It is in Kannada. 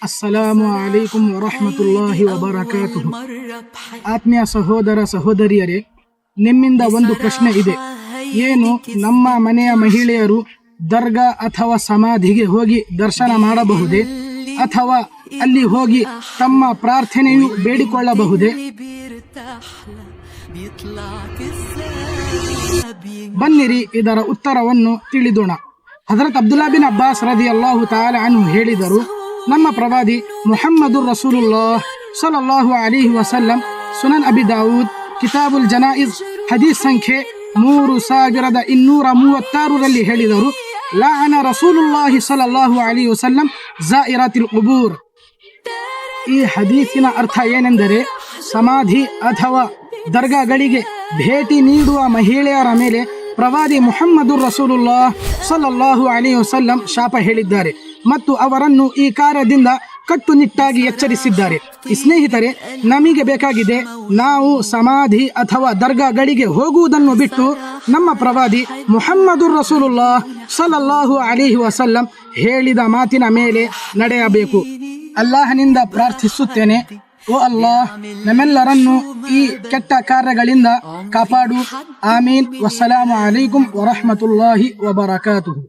ಅಸ್ಸಲಾಮು ಅಲೈಕುಂ ವರಹಮತುಲ್ಲಾಹಿ ವಬರಕಾತುಹು. ಆತ್ಮೀಯ ಸಹೋದರ ಸಹೋದರಿಯರೇ, ನಿಮ್ಮಿಂದ ಒಂದು ಪ್ರಶ್ನೆ ಇದೆ. ಏನು ನಮ್ಮ ಮನೆಯ ಮಹಿಳೆಯರು ದರ್ಗಾ ಅಥವಾ ಸಮಾಧಿಗೆ ಹೋಗಿ ದರ್ಶನ ಮಾಡಬಹುದೇ ಅಥವಾ ಅಲ್ಲಿ ಹೋಗಿ ತಮ್ಮ ಪ್ರಾರ್ಥನೆಯು ಬೇಡಿಕೊಳ್ಳಬಹುದೇ? ಬನ್ನಿರಿ ಇದರ ಉತ್ತರವನ್ನು ತಿಳಿದೋಣ. ಹಜರತ್ ಅಬ್ದುಲ್ಲಾ ಬಿನ್ ಅಬ್ಬಾಸ್ ರದಿಯಲ್ಲಾಹು ತಆಲಾ ಅನ್ಹು ಹೇಳಿದರು, ನಮ್ಮ ಪ್ರವಾದಿ ಮುಹಮ್ಮದುರ್ ರಸೂಲುಲ್ಲಾಹ್ ಸಲ್ಲಲ್ಲಾಹು ಅಲೈಹಿ ವಸಲ್ಲಂ ಸುನನ್ ಅಬಿ ದಾವೂದ್ ಕಿತಾಬುಲ್ ಜನಾಯಿಜ್ ಹದೀಸ್ ಸಂಖ್ಯೆ 3236ರಲ್ಲಿ ಹೇಳಿದರು, ಲಅನ ರಸೂಲುಲ್ಲಾಹಿ ಸಲ್ಲಲ್ಲಾಹು ಅಲೈಹಿ ವಸಲ್ಲಂ ಝಾಯಿರಾತಿಲ್ ಕುಬೂರ್. ಈ ಹದೀಸಿನ ಅರ್ಥ ಏನೆಂದರೆ, ಸಮಾಧಿ ಅಥವಾ ದರ್ಗಾಗಳಿಗೆ ಭೇಟಿ ನೀಡುವ ಮಹಿಳೆಯರ ಮೇಲೆ ಪ್ರವಾದಿ ಮುಹಮ್ಮದುರ್ ರಸೂಲುಲ್ಲಾಹ್ ಸಲ್ಲಲ್ಲಾಹು ಅಲೈಹಿ ವಸಲ್ಲಂ ಶಾಪ ಹೇಳಿದ್ದಾರೆ ಮತ್ತು ಅವರನ್ನು ಈ ಕಾರ್ಯದಿಂದ ಕಟ್ಟುನಿಟ್ಟಾಗಿ ಎಚ್ಚರಿಸಿದ್ದಾರೆ. ಸ್ನೇಹಿತರೆ, ನಮಗೆ ಬೇಕಾಗಿದೆ ನಾವು ಸಮಾಧಿ ಅಥವಾ ದರ್ಗಾಗಳಿಗೆ ಹೋಗುವುದನ್ನು ಬಿಟ್ಟು ನಮ್ಮ ಪ್ರವಾದಿ ಮುಹಮ್ಮದುರ್ ರಸೂಲುಲ್ಲಾಹ್ ಸಲ್ಲಲ್ಲಾಹು ಅಲೈಹಿ ವಸಲ್ಲಂ ಹೇಳಿದ ಮಾತಿನ ಮೇಲೆ ನಡೆಯಬೇಕು. ಅಲ್ಲಾಹನಿಂದ ಪ್ರಾರ್ಥಿಸುತ್ತೇನೆ, ಓ ಅಲ್ಲಾಹ್, ನಮ್ಮೆಲ್ಲರನ್ನು ಈ ಕೆಟ್ಟ ಕಾರ್ಯಗಳಿಂದ ಕಾಪಾಡು. ಆಮೀನ್. ವಸ್ಸಲಾಮು ಅಲೈಕುಂ ವರಹಮತುಲ್ಲಾಹಿ ವಬರಕಾತುಹು.